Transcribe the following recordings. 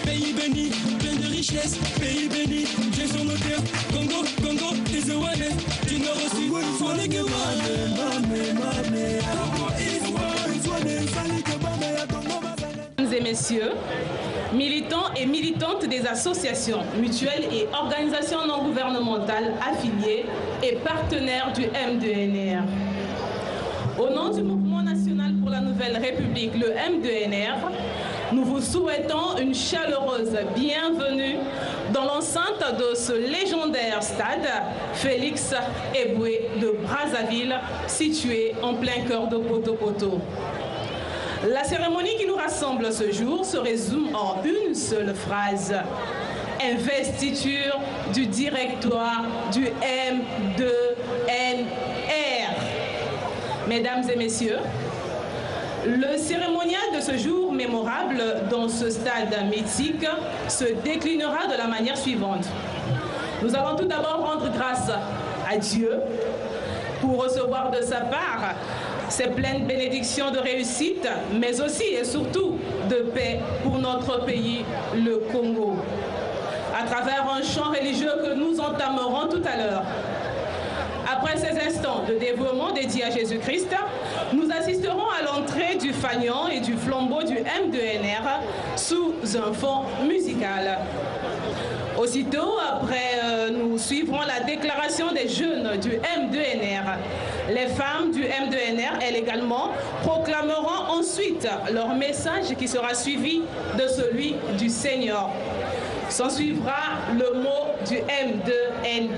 Pays béni, plein de richesses, pays béni, j'ai son moteur, Congo, Congo, les Oanais, du nord au sud, on est que Mesdames et messieurs, militants et militantes des associations, mutuelles et organisations non gouvernementales affiliées et partenaires du M2NR. Au nom du Mouvement national pour la Nouvelle République, le M2NR, nous vous souhaitons une chaleureuse bienvenue dans l'enceinte de ce légendaire stade Félix Eboué de Brazzaville, situé en plein cœur de Poto-Poto. La cérémonie qui nous rassemble ce jour se résume en une seule phrase. Investiture du directoire du M2NR. Mesdames et messieurs, le cérémonial de ce jour mémorable dans ce stade mythique se déclinera de la manière suivante. Nous allons tout d'abord rendre grâce à Dieu pour recevoir de sa part ses pleines bénédictions de réussite, mais aussi et surtout de paix pour notre pays, le Congo. À travers un chant religieux que nous entamerons tout à l'heure. Après ces instants de dévouement dédiés à Jésus-Christ, nous assisterons à l'entrée du fanion et du flambeau du M2NR sous un fond musical. Aussitôt, après, nous suivrons la déclaration des jeunes du M2NR. Les femmes du M2NR, elles également, proclameront ensuite leur message qui sera suivi de celui du Seigneur. S'en suivra le mot du M2NR.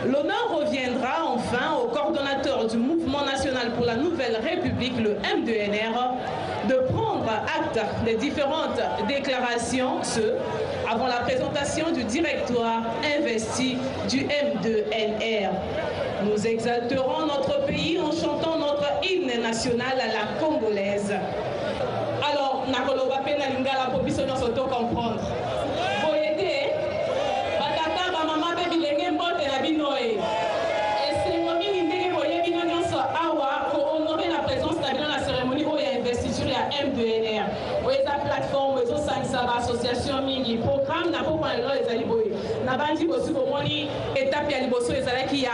L'honneur reviendra enfin au coordonnateur du Mouvement national pour la Nouvelle République, le M2NR, de prendre acte des différentes déclarations, avant la présentation du directoire investi du M2NR. Nous exalterons notre pays en chantant notre hymne national à la congolaise. Alors, nakoloba pena lingala pour biso nyonso to comprendre. Boyete, batata ba mama pe bilenge mbote na binoe. Et c'est moi qui ndenge boye bino nyonso awa pour honorer la présence na bino na cérémonie o ya investiture ya M2NR. O eza plateforme ezo sangisa ba association mingi programme na poko na ezali boye. Na bandi bosu bomoni étape ya liboso ezalaki ya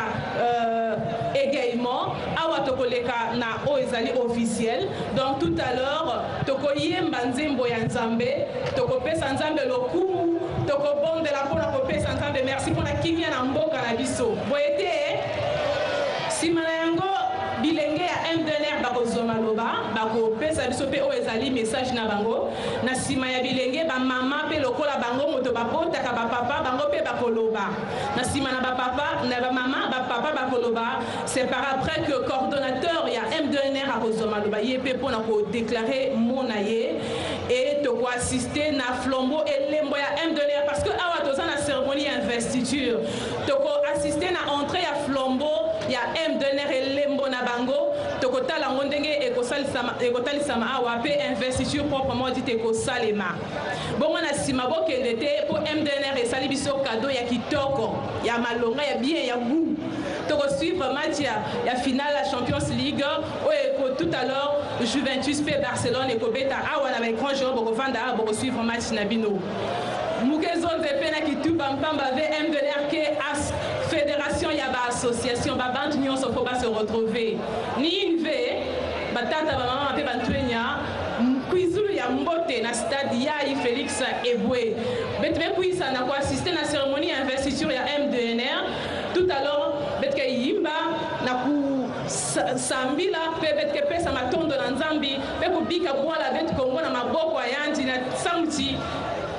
égaiement awa tokoleka na o ezali officiel. Donc tout à l'heure tokoyemba nzembo ya nzambe tokopesa nzambe lokumu tokobondela mpona kopesa nzambe merci mpona kimia na mboka na biso boye te nsima na yango bilenge ya M2NR bakozwa maloba bakopesa biso mpe oyo ezali message na bango na nsima ya bilenge bamama mpe lokola bango moto babotaka bapapa bango mpe bakoloba na nsima na bapapa na bamama bapapa bakoloba c'est par après que coordonnateur ya M2NR akozwa maloba ye mpe mpona kodeklare mo na ye et tokoassiste na flambeau elembo ya M2NR parce que awa toza na cérémonie ya investiture tokoassiste na entrée ya flambeau ya M2NR elembo na bango tokotala ngo ndenge ekotalisama awa mpe investiture proprement dit ekosalema bongo na nsima bokende te mpo M2NR esali biso kado ya kitoko ya malonga ya bien ya goût tokosuivre match ya finale ya Champions League oyo tout à l'heure Juventus mpe Barcelone ekobeta awa na baécran géant bokovanda awa bokosuivre match na bino mukezonze mpe na kituba mpamba ve M2NR ke as fédération ya baassociation babandi nyonso fo base retrouver ni inve batata bamama mpe bantwenya kwizulu ya mbote na stade yai Félix Eboué bete bekwisa na koassiste na cérémonie ya investiture ya M2NR tout à l'heure bete ke yimba na ku sambila mpe bete ke pesa matondo na nzambi mpe kubika bwala bete kongo na maboko ayandi na samti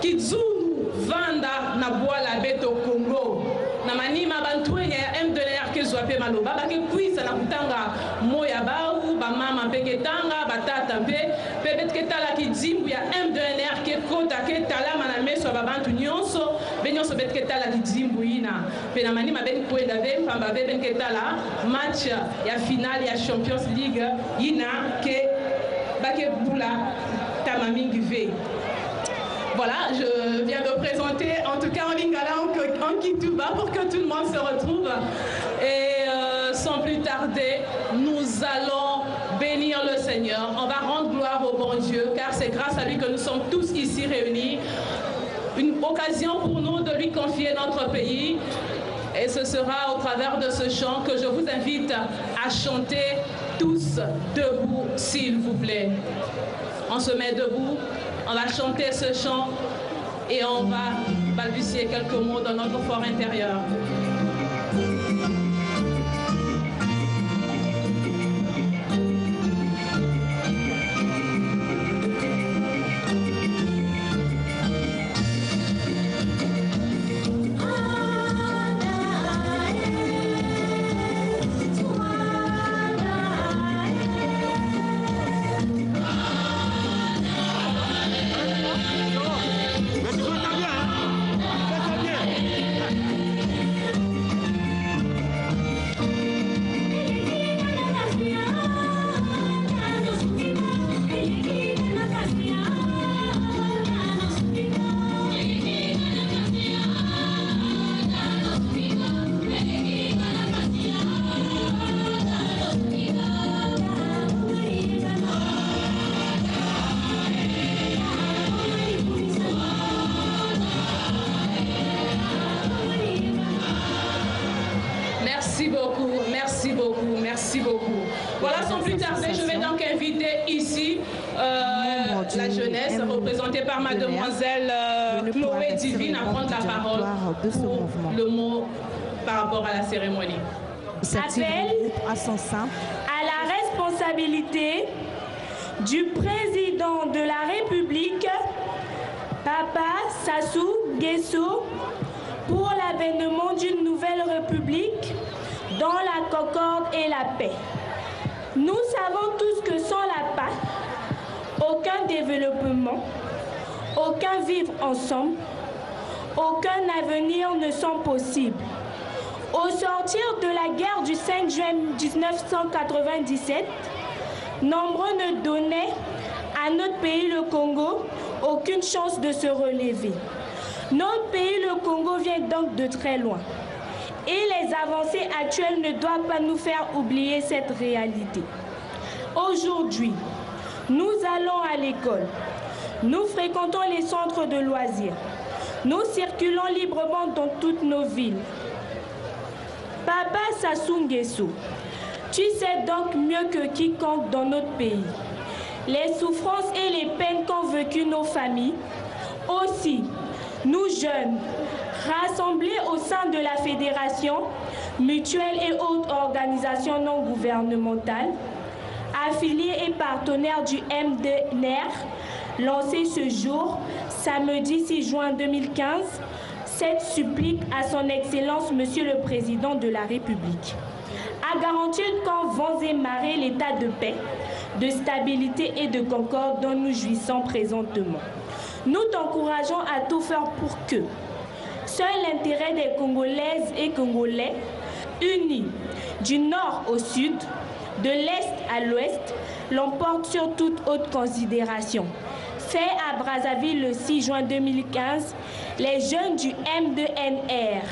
kizulu vanda na bwala beto Congo na manima bantwenya ya M2NR ke zwa pe maloba bake kuisa na kutanga moya bau ba mama peke tanga batata pe betke tala ki dimbu ya M2NR ke kota ke tala mana meso ba bantu nyonso be nyonso betke tala ki dimbu ina pe na mani maben kwenda be pamba be benke tala match ya finale ya Champions League ina ke bake bula tamamingi ve. Voilà, je viens de présenter, en tout cas en lingala, en kituba, pour que tout le monde se retrouve. Et sans plus tarder, nous allons bénir le Seigneur. On va rendre gloire au bon Dieu, car c'est grâce à lui que nous sommes tous ici réunis. Une occasion pour nous de lui confier notre pays. Et ce sera au travers de ce chant que je vous invite à chanter tous debout, s'il vous plaît. On se met debout. On va chanter ce chant et on va balbutier quelques mots dans notre fort intérieur. Merci beaucoup. Voilà, sans plus tarder, je vais donc inviter ici la jeunesse, représentée par mademoiselle Chloé Divine, à prendre la parole pour le mot par rapport à la cérémonie. Appel à la responsabilité du président de la République, Papa Sassou Nguesso, pour l'avènement d'une nouvelle République dans la concorde et la paix. Nous savons tous que sans la paix, aucun développement, aucun vivre ensemble, aucun avenir ne sont possibles. Au sortir de la guerre du 5 juin 1997, nombreux ne donnaient à notre pays, le Congo, aucune chance de se relever. Notre pays, le Congo, vient donc de très loin. Et les avancées actuelles ne doivent pas nous faire oublier cette réalité. Aujourd'hui, nous allons à l'école. Nous fréquentons les centres de loisirs. Nous circulons librement dans toutes nos villes. Papa Sassou Nguesso, tu sais donc mieux que quiconque dans notre pays les souffrances et les peines qu'ont vécues nos familles. Aussi, nous jeunes, rassemblés au sein de la Fédération, mutuelle et autres organisations non gouvernementales, affiliés et partenaires du M2NR, lancé ce jour, samedi 6 juin 2015, cette supplique à son Excellence Monsieur le Président de la République, à garantir qu'en vents et marées l'état de paix, de stabilité et de concorde dont nous jouissons présentement. Nous t'encourageons à tout faire pour que seul l'intérêt des Congolaises et Congolais, unis du nord au sud, de l'est à l'ouest, l'emporte sur toute autre considération. Fait à Brazzaville le 6 juin 2015, les jeunes du M2NR.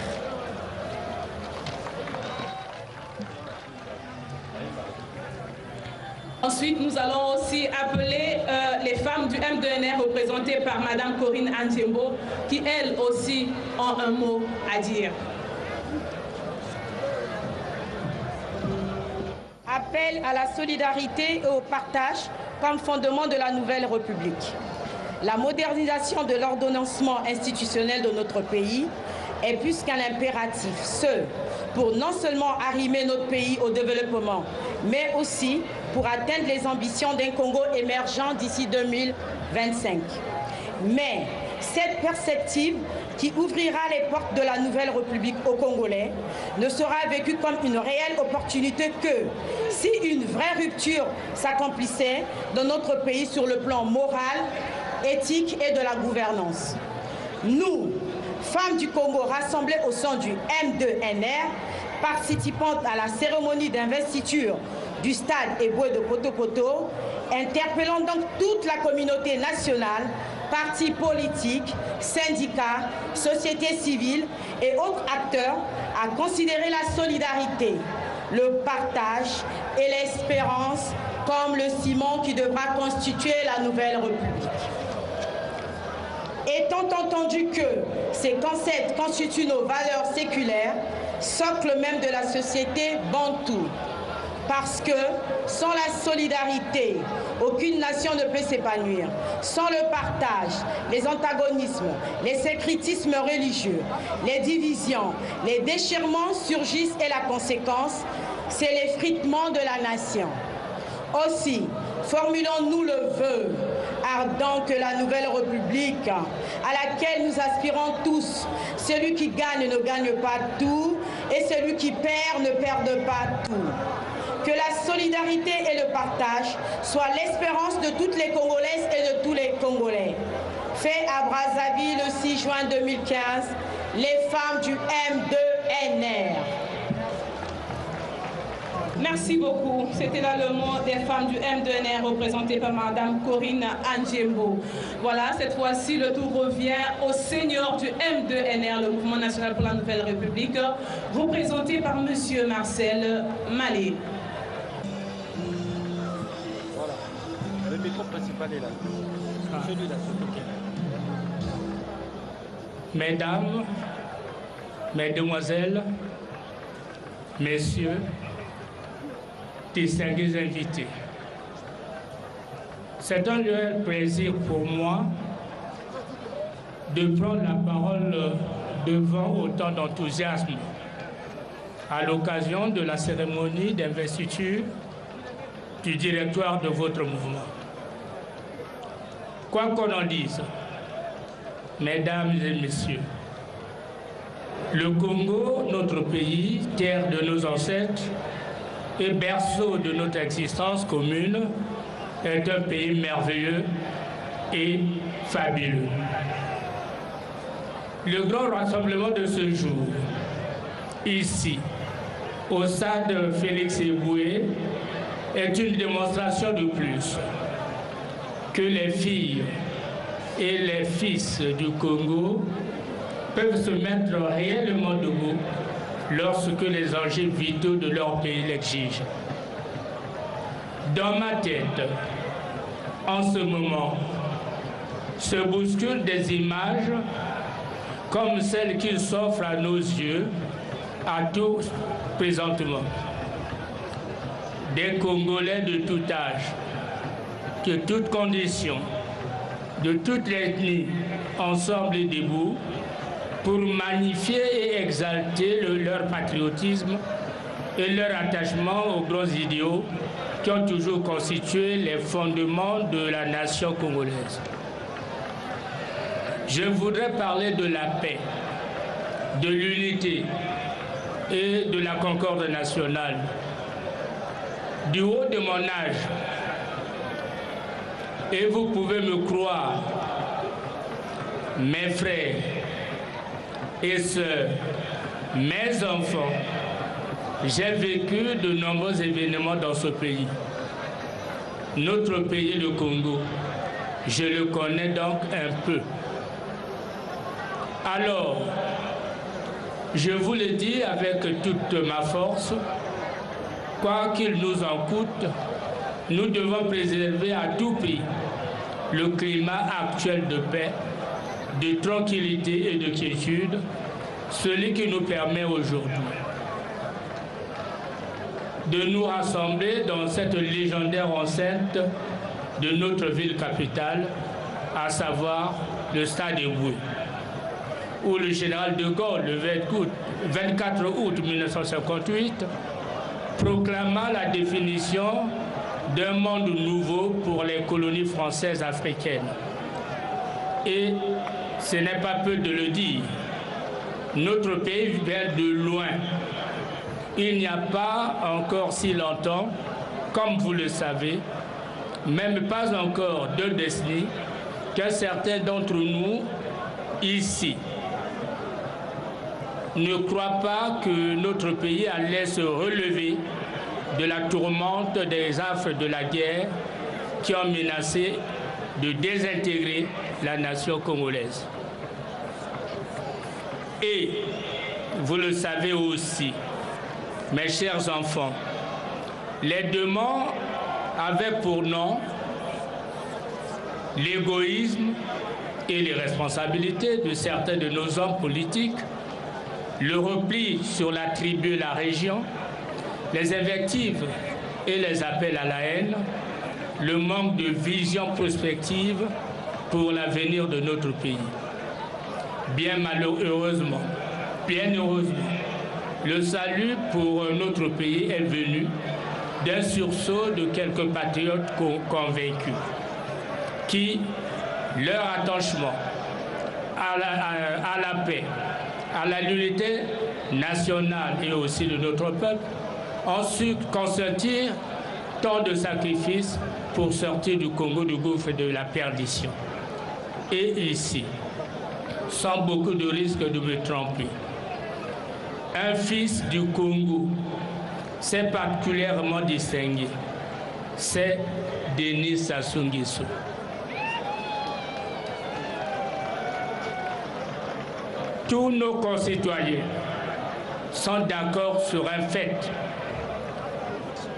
Ensuite, nous allons aussi appeler les femmes du M2NR représentées par Madame Corinne Antiembo, qui elles aussi ont un mot à dire. Appel à la solidarité et au partage comme fondement de la nouvelle République. La modernisation de l'ordonnancement institutionnel de notre pays est plus qu'un impératif, pour non seulement arrimer notre pays au développement, mais aussi pour atteindre les ambitions d'un Congo émergent d'ici 2025. Mais cette perspective qui ouvrira les portes de la nouvelle République aux Congolais ne sera vécue comme une réelle opportunité que si une vraie rupture s'accomplissait dans notre pays sur le plan moral, éthique et de la gouvernance. Nous, femmes du Congo rassemblées au sein du M2NR, participant à la cérémonie d'investiture du stade Eboué de Poto-Poto, interpellons donc toute la communauté nationale, partis politiques, syndicats, sociétés civiles et autres acteurs à considérer la solidarité, le partage et l'espérance comme le ciment qui devra constituer la nouvelle République. Étant entendu que ces concepts constituent nos valeurs séculaires, socle même de la société bantoue, parce que sans la solidarité, aucune nation ne peut s'épanouir. Sans le partage, les antagonismes, les sécrétismes religieux, les divisions, les déchirements surgissent et la conséquence, c'est l'effritement de la nation. Aussi, formulons-nous le vœu ardent que la nouvelle République, à laquelle nous aspirons tous, celui qui gagne ne gagne pas tout et celui qui perd ne perde pas tout. Que la solidarité et le partage soient l'espérance de toutes les Congolaises et de tous les Congolais. Fait à Brazzaville le 6 juin 2015, les femmes du M2NR. Merci beaucoup. C'était là le mot des femmes du M2NR représentées par Madame Corinne Anjembo. Voilà, cette fois-ci, le tour revient au seigneur du M2NR, le Mouvement national pour la Nouvelle République, représenté par Monsieur Marcel Malé. Voilà, le micro principal est là. Celui-là, Mesdames, Mesdemoiselles, Messieurs, distingués invités. C'est un réel plaisir pour moi de prendre la parole devant autant d'enthousiasme à l'occasion de la cérémonie d'investiture du directoire de votre mouvement. Quoi qu'on en dise, Mesdames et Messieurs, le Congo, notre pays, terre de nos ancêtres, et berceau de notre existence commune, est un pays merveilleux et fabuleux. Le grand rassemblement de ce jour, ici, au stade Félix Eboué, est une démonstration de plus que les filles et les fils du Congo peuvent se mettre réellement debout lorsque les enjeux vitaux de leur pays l'exigent. Dans ma tête, en ce moment, se bousculent des images comme celles qui s'offrent à nos yeux, à tous présentement. Des Congolais de tout âge, de toutes conditions, de toutes les ethnies, ensemble et debout, pour magnifier et exalter leur patriotisme et leur attachement aux grands idéaux qui ont toujours constitué les fondements de la nation congolaise. Je voudrais parler de la paix, de l'unité et de la concorde nationale. Du haut de mon âge, et vous pouvez me croire, mes frères et sœurs, mes enfants, j'ai vécu de nombreux événements dans ce pays. Notre pays, le Congo, je le connais donc un peu. Alors, je vous le dis avec toute ma force, quoi qu'il nous en coûte, nous devons préserver à tout prix le climat actuel de paix, de tranquillité et de quiétude, celui qui nous permet aujourd'hui de nous rassembler dans cette légendaire enceinte de notre ville capitale, à savoir le stade Eboué, où le général de Gaulle, le 24 août 1958, proclama la définition d'un monde nouveau pour les colonies françaises africaines. Et ce n'est pas peu de le dire. Notre pays vient de loin. Il n'y a pas encore si longtemps, comme vous le savez, même pas encore 2 décennies, que certains d'entre nous, ici, ne croient pas que notre pays allait se relever de la tourmente des affres de la guerre qui ont menacé de désintégrer la nation congolaise. Et vous le savez aussi, mes chers enfants, les demandes avaient pour nom l'égoïsme et les responsabilités de certains de nos hommes politiques, le repli sur la tribu et la région, les invectives et les appels à la haine, le manque de vision prospective pour l'avenir de notre pays. Bien malheureusement, bien heureusement, le salut pour notre pays est venu d'un sursaut de quelques patriotes convaincus qui, leur attachement à la paix, à la l'unité nationale et aussi de notre peuple, ont su consentir tant de sacrifices pour sortir du Congo du gouffre de la perdition. Et ici, sans beaucoup de risque de me tromper, un fils du Congo s'est particulièrement distingué, c'est Denis Sassou Nguesso. Tous nos concitoyens sont d'accord sur un fait.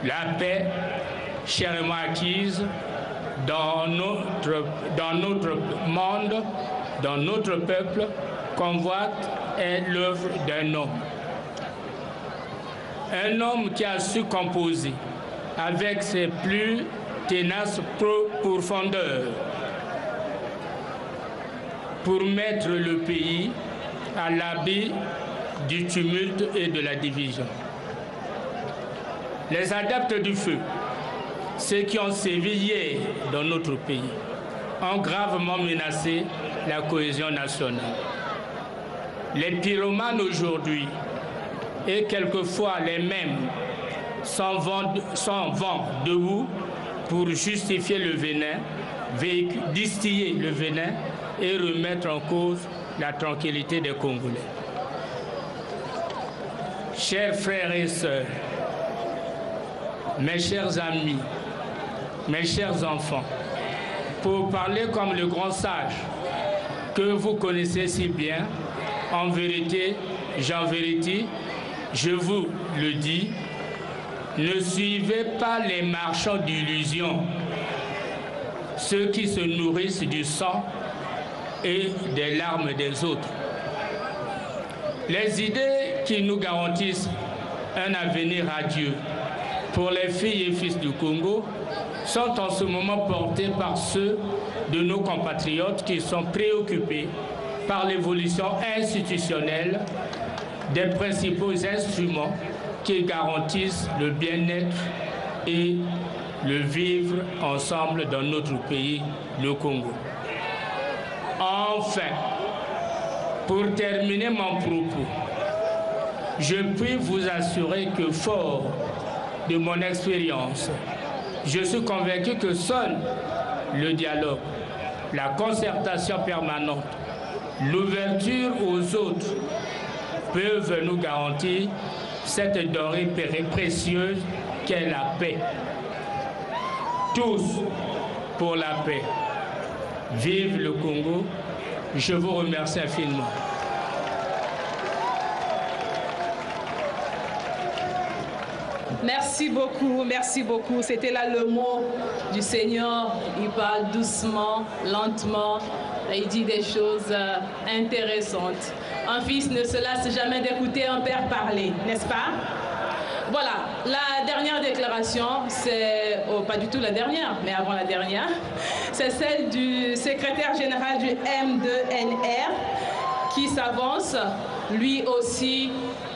La paix, chèrement acquise dans notre monde, dans notre peuple, convoite est l'œuvre d'un homme. Un homme qui a su composer avec ses plus tenaces profondeurs pour mettre le pays à l'abri du tumulte et de la division. Les adeptes du feu, ceux qui ont sévi hier dans notre pays, ont gravement menacé la cohésion nationale. Les pyromanes aujourd'hui, et quelquefois les mêmes, s'en vont debout pour justifier le venin, distiller le venin et remettre en cause la tranquillité des Congolais. Chers frères et sœurs, mes chers amis, mes chers enfants, pour parler comme le grand sage que vous connaissez si bien, en vérité, Jean Vérité, je vous le dis, ne suivez pas les marchands d'illusions, ceux qui se nourrissent du sang et des larmes des autres. Les idées qui nous garantissent un avenir radieux pour les filles et fils du Congo sont en ce moment portées par ceux de nos compatriotes qui sont préoccupés par l'évolution institutionnelle des principaux instruments qui garantissent le bien-être et le vivre ensemble dans notre pays, le Congo. Enfin, pour terminer mon propos, je puis vous assurer que fort de mon expérience, je suis convaincu que seul le dialogue, la concertation permanente, l'ouverture aux autres peuvent nous garantir cette denrée précieuse qu'est la paix. Tous pour la paix. Vive le Congo. Je vous remercie infiniment. Merci beaucoup, merci beaucoup. C'était là le mot du Seigneur. Il parle doucement, lentement. Il dit des choses intéressantes. Un fils ne se lasse jamais d'écouter un père parler, n'est-ce pas? Voilà, la dernière déclaration, c'est, pas du tout la dernière, mais avant la dernière, c'est celle du secrétaire général du M2NR qui s'avance, lui aussi,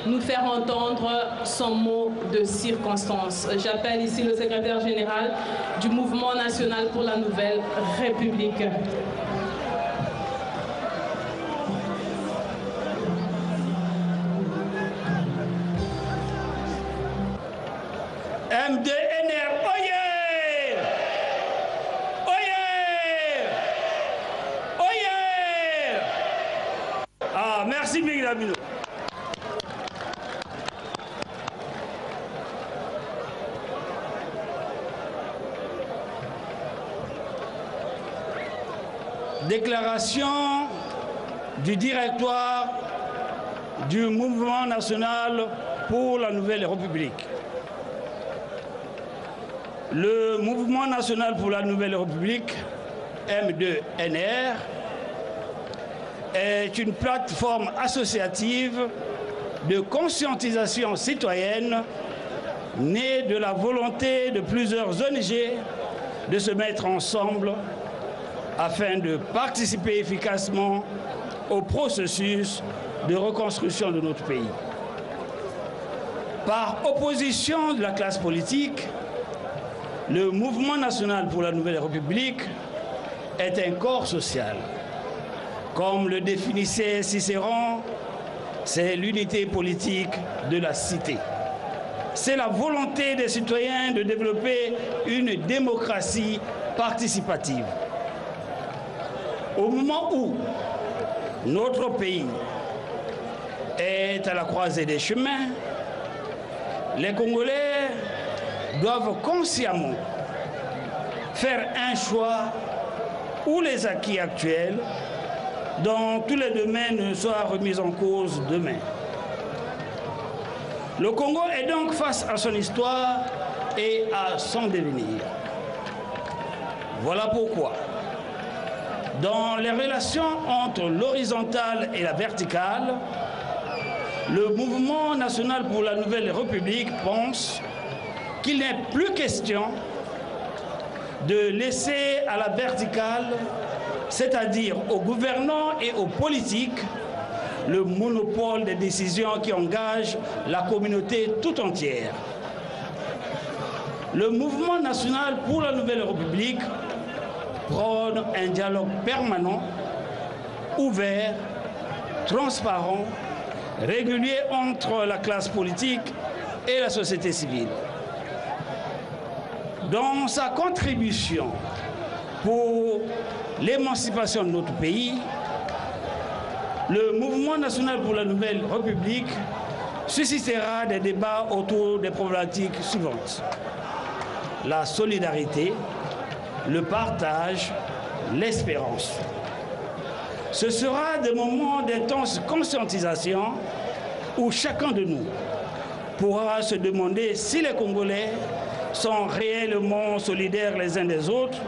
nous faire entendre son mot de circonstance. J'appelle ici le secrétaire général du Mouvement national pour la Nouvelle République. MDNR, oyez! Oyez! Oyez! Ah, merci Miguel Amino. Déclaration du directoire du Mouvement national pour la Nouvelle République. Le Mouvement national pour la Nouvelle République, M2NR, est une plateforme associative de conscientisation citoyenne née de la volonté de plusieurs ONG de se mettre ensemble afin de participer efficacement au processus de reconstruction de notre pays. Par opposition de la classe politique, le Mouvement national pour la Nouvelle République est un corps social. Comme le définissait Cicéron, c'est l'unité politique de la cité. C'est la volonté des citoyens de développer une démocratie participative. Au moment où notre pays est à la croisée des chemins, les Congolais doivent consciemment faire un choix où les acquis actuels dans tous les domaines soient remis en cause demain. Le Congo est donc face à son histoire et à son devenir. Voilà pourquoi, dans les relations entre l'horizontale et la verticale, le Mouvement national pour la Nouvelle République pense qu'il n'est plus question de laisser à la verticale, c'est-à-dire aux gouvernants et aux politiques, le monopole des décisions qui engagent la communauté tout entière. Le Mouvement national pour la Nouvelle République prône un dialogue permanent, ouvert, transparent, régulier entre la classe politique et la société civile. Dans sa contribution pour l'émancipation de notre pays, le Mouvement national pour la Nouvelle République suscitera des débats autour des problématiques suivantes: la solidarité, le partage, l'espérance. Ce sera des moments d'intense conscientisation où chacun de nous pourra se demander si les Congolais sont réellement solidaires les uns des autres,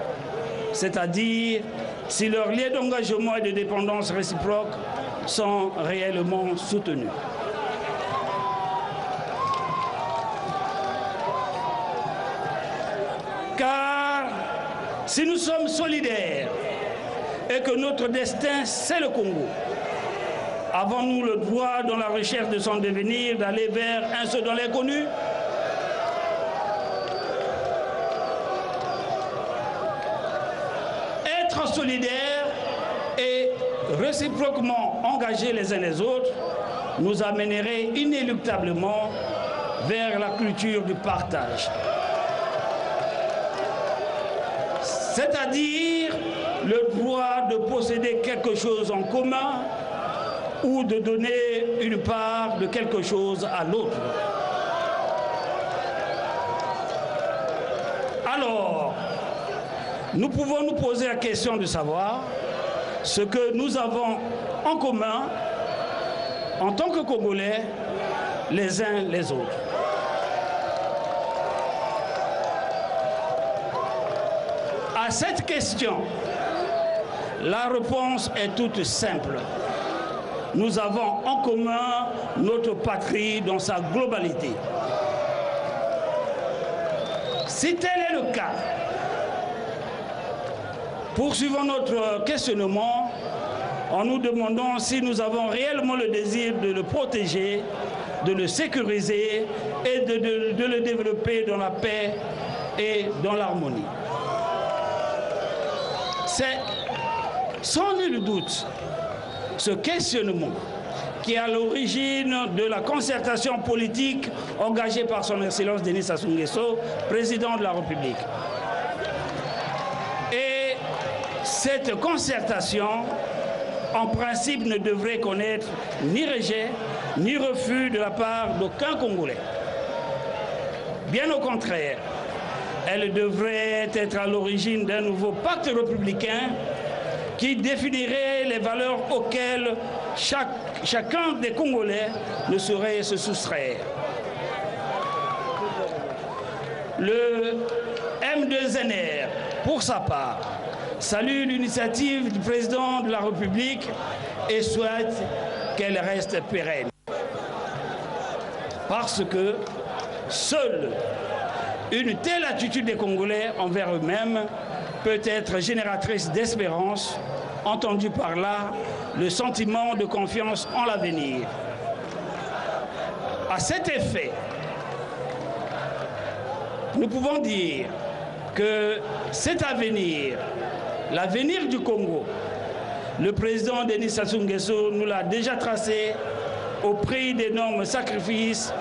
c'est-à-dire si leurs liens d'engagement et de dépendance réciproque sont réellement soutenus. Car si nous sommes solidaires et que notre destin, c'est le Congo, avons-nous le droit, dans la recherche de son devenir, d'aller vers un seul dans l'inconnu? Être solidaires et réciproquement engagés les uns les autres nous amènerait inéluctablement vers la culture du partage. C'est-à-dire le droit de posséder quelque chose en commun ou de donner une part de quelque chose à l'autre. Alors, nous pouvons nous poser la question de savoir ce que nous avons en commun en tant que Congolais les uns les autres. À cette question, la réponse est toute simple. Nous avons en commun notre patrie dans sa globalité. Si tel est le cas, poursuivons notre questionnement en nous demandant si nous avons réellement le désir de le protéger, de le sécuriser et de le développer dans la paix et dans l'harmonie. C'est sans nul doute ce questionnement qui est à l'origine de la concertation politique engagée par son Excellence Denis Sassou Nguesso, président de la République. Et cette concertation, en principe, ne devrait connaître ni rejet, ni refus de la part d'aucun Congolais. Bien au contraire, elle devrait être à l'origine d'un nouveau pacte républicain qui définirait les valeurs auxquelles chacun des Congolais ne saurait se soustraire. Le M2NR, pour sa part, salue l'initiative du président de la République et souhaite qu'elle reste pérenne. Parce que seule une telle attitude des Congolais envers eux-mêmes peut être génératrice d'espérance, entendu par là le sentiment de confiance en l'avenir. À cet effet, nous pouvons dire que cet avenir, l'avenir du Congo, le président Denis Sassou Nguesso nous l'a déjà tracé au prix d'énormes sacrifices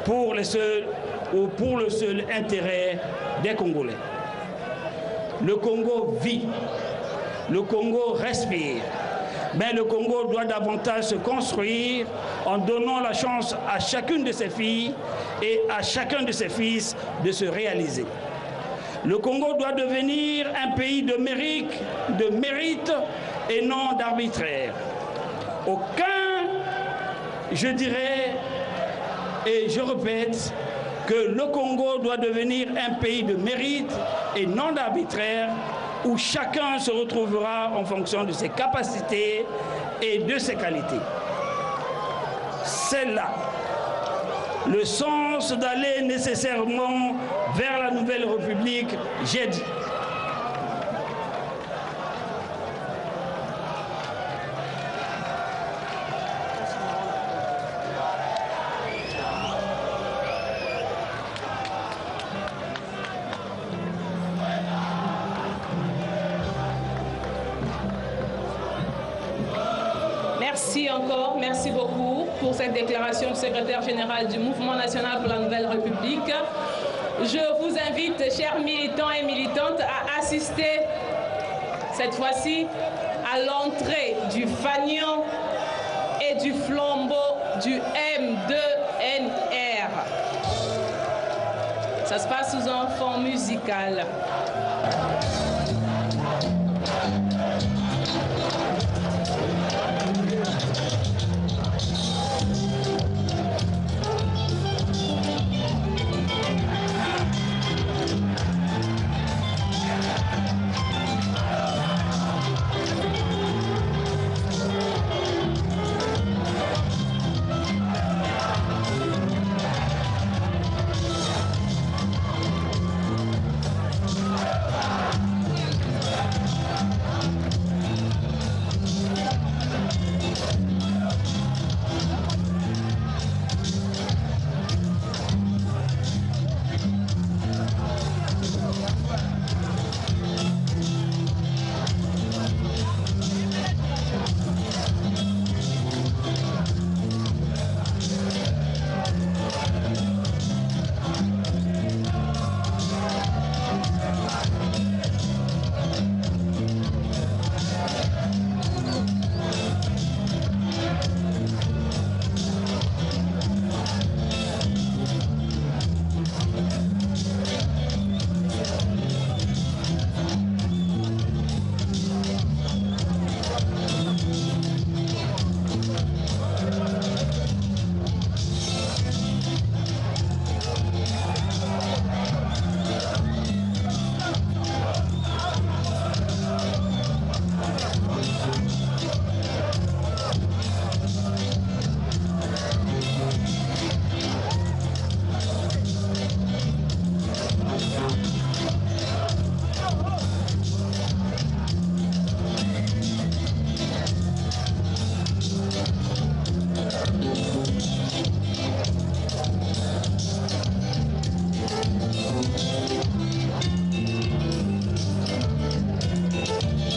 pour le seul intérêt des Congolais. Le Congo vit, le Congo respire, mais le Congo doit davantage se construire en donnant la chance à chacune de ses filles et à chacun de ses fils de se réaliser. Le Congo doit devenir un pays de mérite et non d'arbitraire. Aucun, je dirais, et je répète, que le Congo doit devenir un pays de mérite et non d'arbitraire, où chacun se retrouvera en fonction de ses capacités et de ses qualités. C'est là le sens d'aller nécessairement vers la nouvelle République, j'ai dit. Merci encore, merci beaucoup pour cette déclaration du secrétaire général du Mouvement national pour la Nouvelle République. Je vous invite, chers militants et militantes, à assister cette fois-ci à l'entrée du fanion et du flambeau du M2NR. Ça se passe sous un fond musical.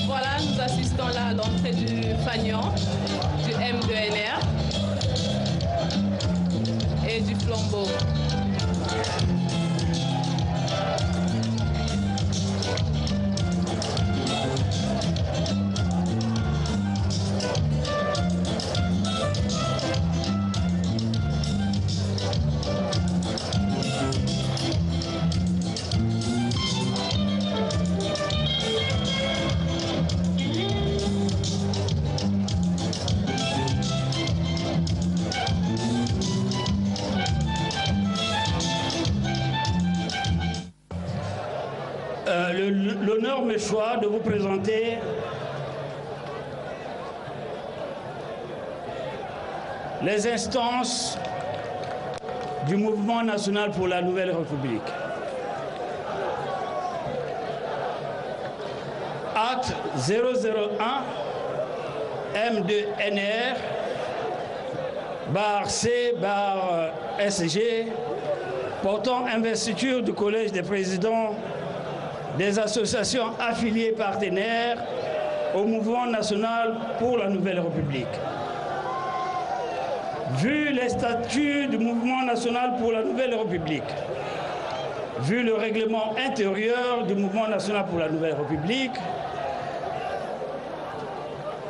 Voilà, nous assistons là à l'entrée du fanion, du M2NR. Colombo. L'honneur me choisit de vous présenter les instances du Mouvement national pour la Nouvelle République. Acte 001 M2NR bar C bar SG portant investiture du Collège des présidents des associations affiliées partenaires au Mouvement national pour la Nouvelle République. Vu les statuts du Mouvement national pour la Nouvelle République, vu le règlement intérieur du Mouvement national pour la Nouvelle République,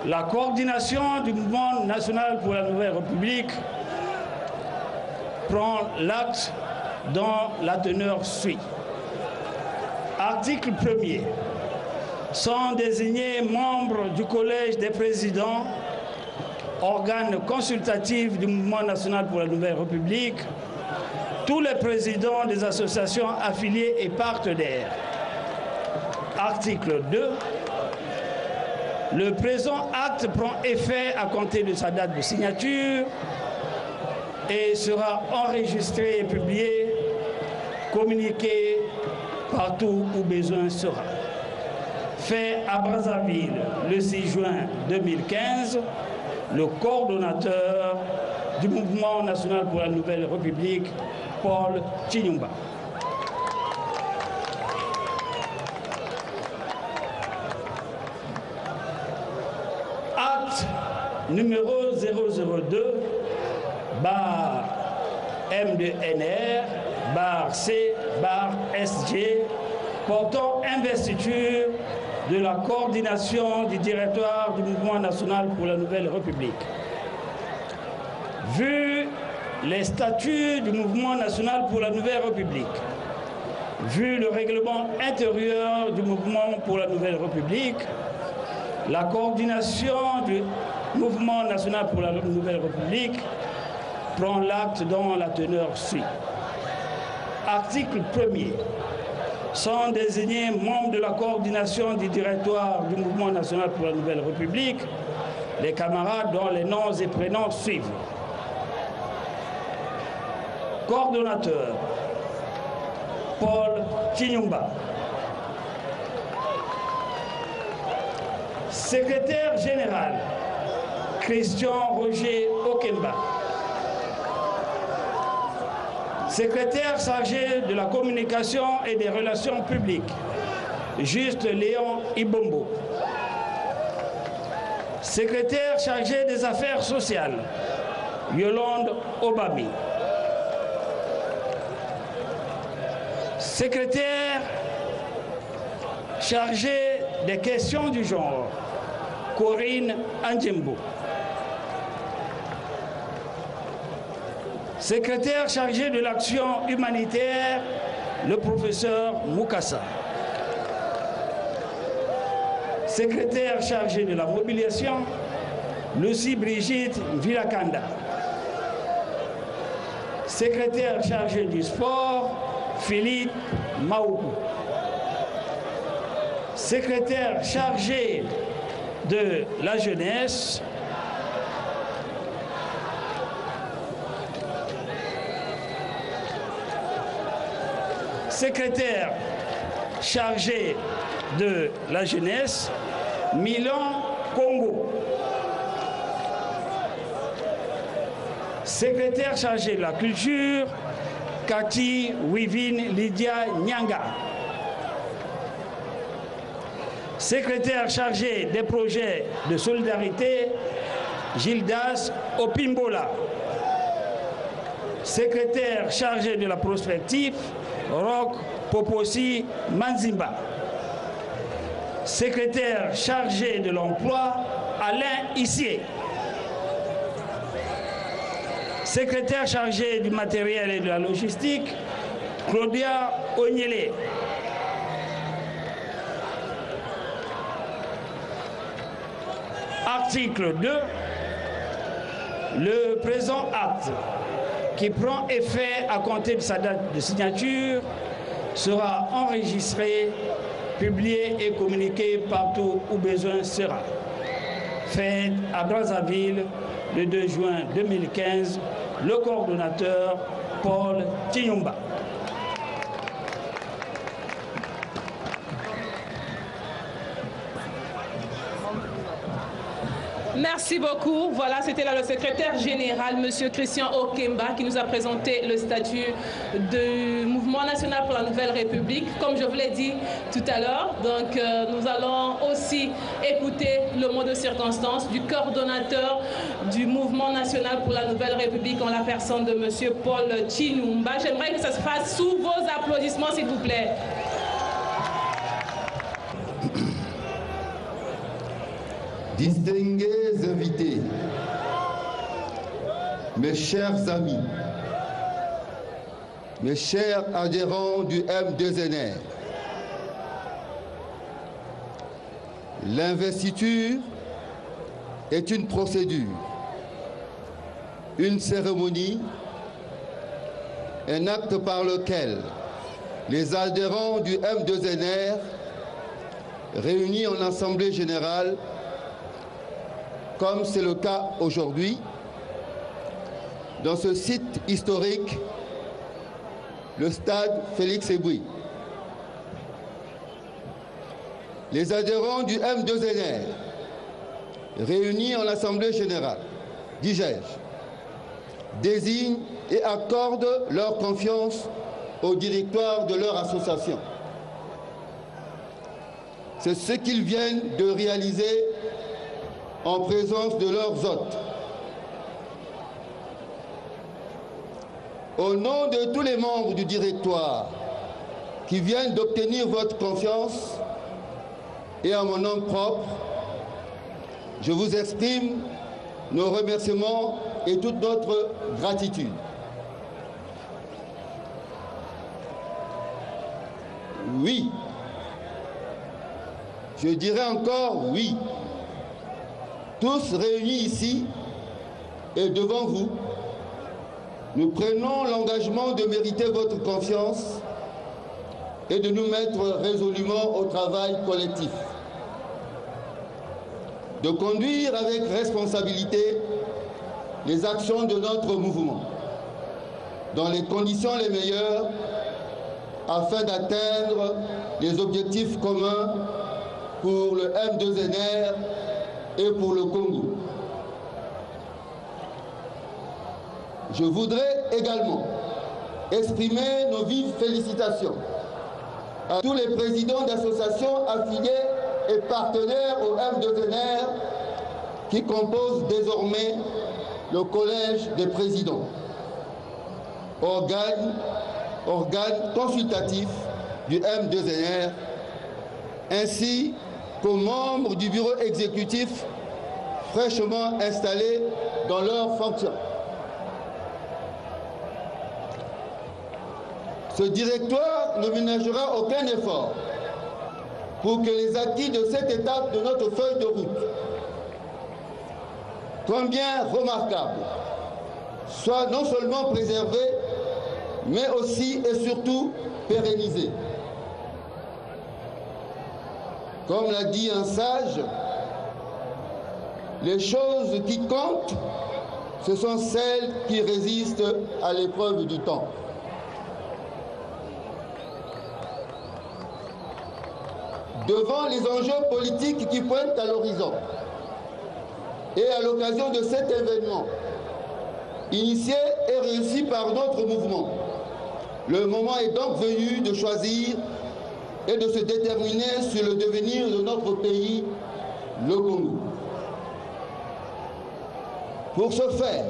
la coordination du Mouvement national pour la Nouvelle République prend l'acte dont la teneur suit. Article 1er. Sont désignés membres du Collège des présidents, organe consultatif du Mouvement national pour la Nouvelle République, tous les présidents des associations affiliées et partenaires. Article 2. Le présent acte prend effet à compter de sa date de signature et sera enregistré et publié, communiqué partout où besoin sera. Fait à Brazzaville le 6 juin 2015, le coordonnateur du Mouvement national pour la Nouvelle République, Paul Chinyumba. Acte numéro 002 bar M2NR bar C bar SG portant investiture de la coordination du directoire du Mouvement national pour la Nouvelle République. Vu les statuts du Mouvement national pour la Nouvelle République, vu le règlement intérieur du Mouvement pour la Nouvelle République, la coordination du Mouvement national pour la Nouvelle République prend l'acte dont la teneur suit. Article 1er. Sont désignés membres de la coordination du directoire du Mouvement national pour la Nouvelle République les camarades dont les noms et prénoms suivent. Coordonnateur, Paul Chinyumba. Secrétaire général, Christian Roger Okemba. Secrétaire chargé de la communication et des relations publiques, Juste Léon Ibombo. Secrétaire chargé des affaires sociales, Yolande Obami. Secrétaire chargé des questions du genre, Corinne Andjembo. Secrétaire chargé de l'action humanitaire, le professeur Moukassa. Secrétaire chargé de la mobilisation, Lucie Brigitte Vilakanda. Secrétaire chargé du sport, Philippe Maoukou. Secrétaire chargé de la jeunesse, secrétaire chargé de la jeunesse, Milan Congo. Secrétaire chargé de la culture, Cathy Wivine Lydia Nyanga. Secrétaire chargé des projets de solidarité, Gildas Opimbola. secrétaire chargé de la prospective, Roch Poposi Manzimba. Secrétaire chargé de l'emploi, Alain Issier. Secrétaire chargé du matériel et de la logistique, Claudia Onyele. Article 2. Le présent acte, qui prend effet à compter de sa date de signature, sera enregistré, publié et communiqué partout où besoin sera. Fait à Brazzaville le 2 juin 2015, le coordonnateur Paul Tinyumba. Merci beaucoup. Voilà, c'était là le secrétaire général, M. Christian Okemba, qui nous a présenté le statut du Mouvement national pour la Nouvelle République. Comme je vous l'ai dit tout à l'heure, donc nous allons aussi écouter le mot de circonstance du coordonnateur du Mouvement national pour la Nouvelle République en la personne de M. Paul Tinyumba. J'aimerais que ça se fasse sous vos applaudissements, s'il vous plaît. Distingués invités, mes chers amis, mes chers adhérents du M2NR, l'investiture est une procédure, une cérémonie, un acte par lequel les adhérents du M2NR, réunis en assemblée générale, comme c'est le cas aujourd'hui, dans ce site historique, le stade Félix Eboué. Les adhérents du M2NR, réunis en assemblée générale, dis-je, désignent et accordent leur confiance au directoire de leur association. C'est ce qu'ils viennent de réaliser en présence de leurs hôtes. Au nom de tous les membres du directoire qui viennent d'obtenir votre confiance et à mon nom propre, je vous exprime nos remerciements et toute notre gratitude. Oui, je dirais encore oui. Tous réunis ici et devant vous, nous prenons l'engagement de mériter votre confiance et de nous mettre résolument au travail collectif, de conduire avec responsabilité les actions de notre mouvement dans les conditions les meilleures afin d'atteindre les objectifs communs pour le M2NR et pour le Congo. Je voudrais également exprimer nos vives félicitations à tous les présidents d'associations affiliés et partenaires au M2NR qui composent désormais le Collège des présidents, organe consultatif du M2NR, ainsi qu'aux membres du bureau exécutif fraîchement installés dans leurs fonctions. Ce directoire ne ménagera aucun effort pour que les acquis de cette étape de notre feuille de route, combien remarquables, soient non seulement préservés, mais aussi et surtout pérennisés. Comme l'a dit un sage, les choses qui comptent, ce sont celles qui résistent à l'épreuve du temps. Devant les enjeux politiques qui pointent à l'horizon et à l'occasion de cet événement, initié et réussi par notre mouvement, le moment est donc venu de choisir et de se déterminer sur le devenir de notre pays, le Congo. Pour ce faire,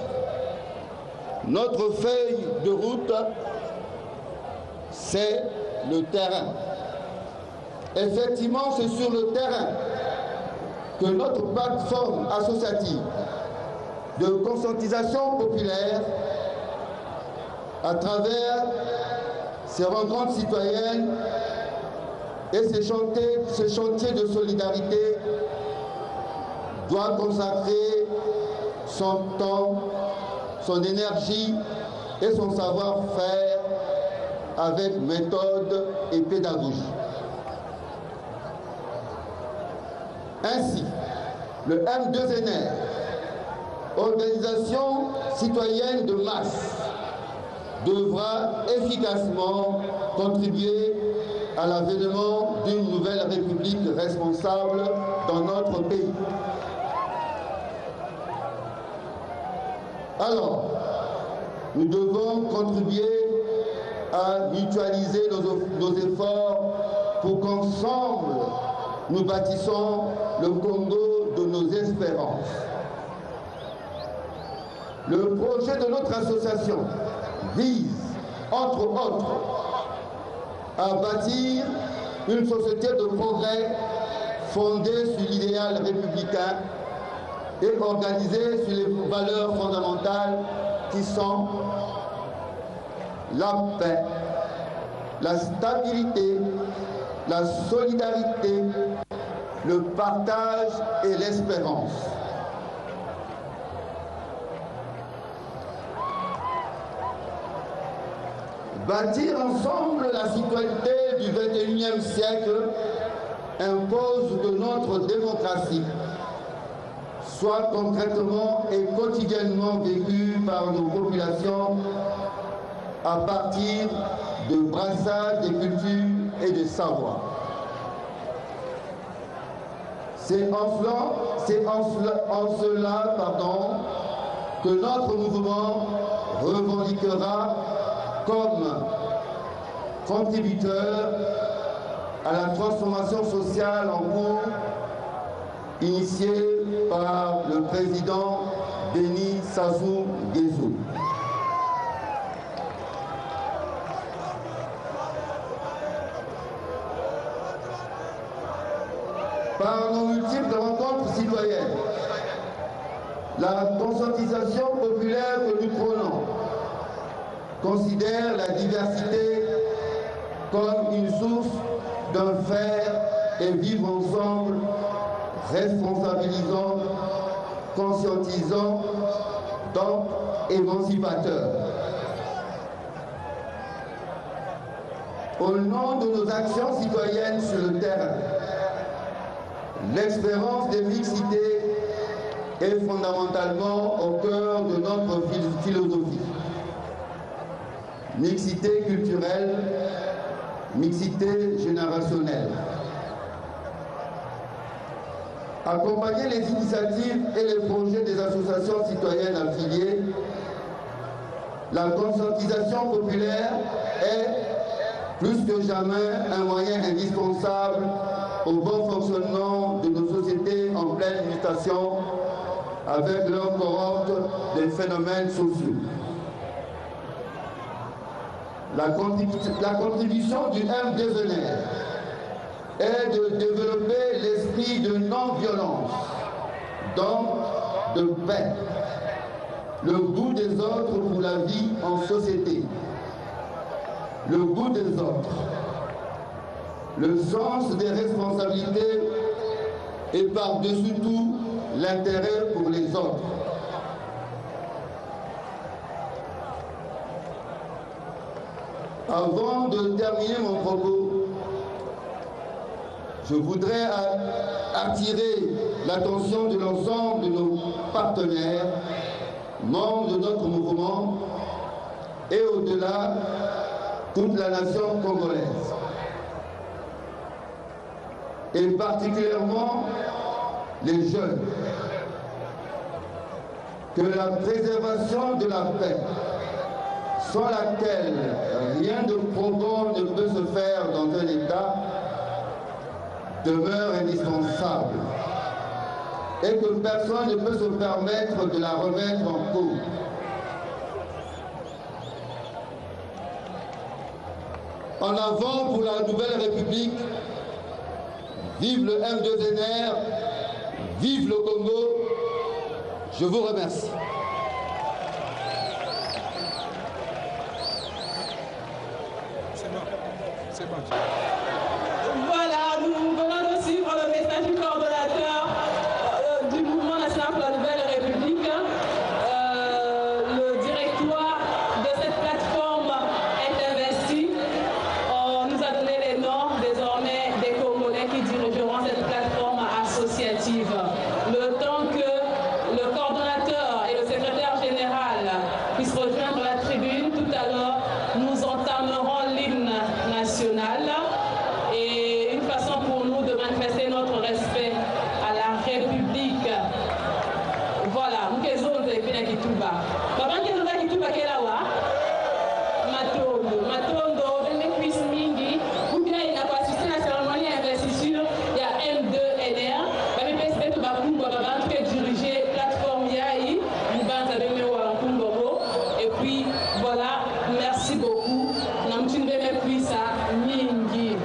Notre feuille de route, c'est le terrain. Effectivement, c'est sur le terrain que notre plateforme associative de conscientisation populaire, à travers ces rencontres citoyennes et ces chantiers de solidarité, doit consacrer son temps, son énergie et son savoir-faire avec méthode et pédagogie. Ainsi, le M2NR, organisation citoyenne de masse, devra efficacement contribuer à l'avènement d'une nouvelle République responsable dans notre pays. Alors, nous devons contribuer à mutualiser nos efforts pour qu'ensemble, nous bâtissons le Congo de nos espérances. Le projet de notre association vise, entre autres, à bâtir une société de progrès fondée sur l'idéal républicain et organisée sur les valeurs fondamentales qui sont la paix, la stabilité, la solidarité, le partage et l'espérance. Bâtir ensemble la citoyenneté du XXIe siècle impose que notre démocratie soit concrètement et quotidiennement vécue par nos populations à partir de brassage des cultures et des savoirs. C'est en cela que notre mouvement revendiquera comme contributeur à la transformation sociale en cours initiée par le président Denis Sassou Nguesso. Par nos multiples rencontres citoyennes, la conscientisation populaire que nous prônons considère la diversité comme une source d'un faire et vivre ensemble responsabilisant, conscientisant, donc émancipateur. Au nom de nos actions citoyennes sur le terrain, l'expérience des mixités est fondamentalement au cœur de notre philosophie. Mixité culturelle, mixité générationnelle. Accompagner les initiatives et les projets des associations citoyennes affiliées, la conscientisation populaire est plus que jamais un moyen indispensable au bon fonctionnement de nos sociétés en pleine mutation avec leur cohorte des phénomènes sociaux. La contribution du M2NR est de développer l'esprit de non-violence, donc de paix, le goût des autres pour la vie en société, le goût des autres, le sens des responsabilités et par-dessus tout l'intérêt pour les autres. Avant de terminer mon propos, je voudrais attirer l'attention de l'ensemble de nos partenaires, membres de notre mouvement et au-delà, toute la nation congolaise. Et particulièrement les jeunes, que la préservation de la paix, sans laquelle rien de probant ne peut se faire dans un État, demeure indispensable et que personne ne peut se permettre de la remettre en cause. En avant pour la nouvelle République. Vive le M2NR, vive le Congo. Je vous remercie. C'est bon. Voilà, nous venons de suivre le message du coordonnateur du mouvement national pour la nouvelle République. Le directoire de cette plateforme est investi. On nous a donné les noms désormais des Congolais qui dirigeront cette plateforme associative. Le temps que le coordonnateur et le secrétaire général puissent rejoindre la tribune, tout à l'heure, nous entamerons l'hymne national et une façon pour nous de manifester notre respect à la République. Voilà, Mkezonze Pina Kituba. Baba Mkezonze Kituba Kelawa. Matondo, Benekwis Mingi, Koubia il a assisté à la cérémonie d'investiture, il y a M2NR. Babi PSP Tubakumba, Baba qui diriger plateforme Yahi, Mbanza Bemewa Kumbobo. Et puis voilà, merci beaucoup. Namtune Beme Puisa Mingi.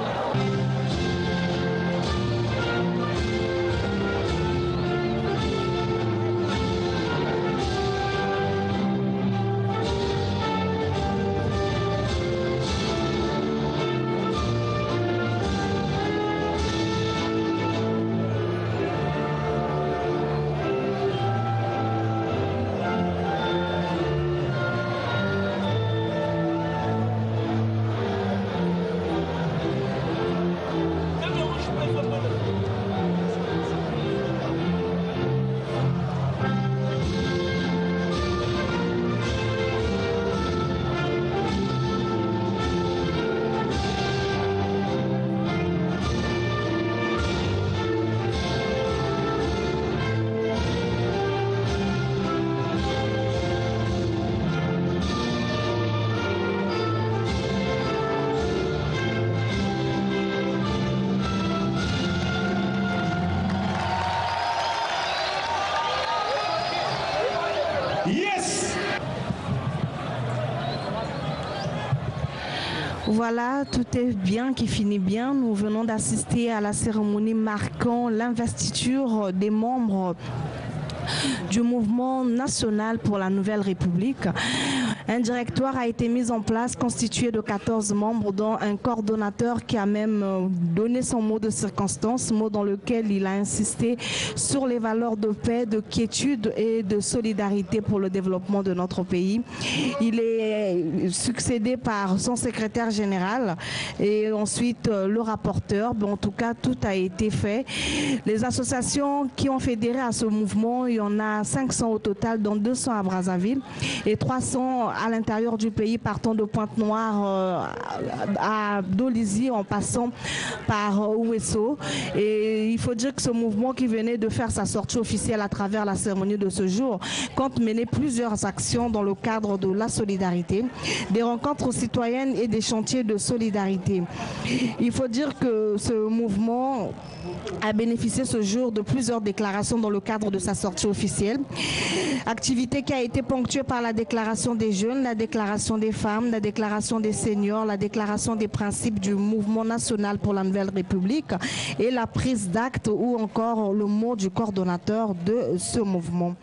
Voilà, tout est bien qui finit bien. Nous venons d'assister à la cérémonie marquant l'investiture des membres du mouvement national pour la nouvelle République. Un directoire a été mis en place constitué de 14 membres, dont un coordonnateur qui a même donné son mot de circonstance, mot dans lequel il a insisté sur les valeurs de paix, de quiétude et de solidarité pour le développement de notre pays. Il est succédé par son secrétaire général et ensuite le rapporteur. En tout cas, tout a été fait. Les associations qui ont fédéré à ce mouvement, il y en a 500 au total, dont 200 à Brazzaville et 300 à l'intérieur du pays, partant de Pointe-Noire à Dolisie en passant par Ouesso. Et il faut dire que ce mouvement qui venait de faire sa sortie officielle à travers la cérémonie de ce jour compte mener plusieurs actions dans le cadre de la solidarité, des rencontres citoyennes et des chantiers de solidarité. Il faut dire que ce mouvement a bénéficié ce jour de plusieurs déclarations dans le cadre de sa sortie officielle. Activité qui a été ponctuée par la déclaration des jeunes, la déclaration des femmes, la déclaration des seniors, la déclaration des principes du mouvement national pour la nouvelle République et la prise d'acte ou encore le mot du coordonnateur de ce mouvement.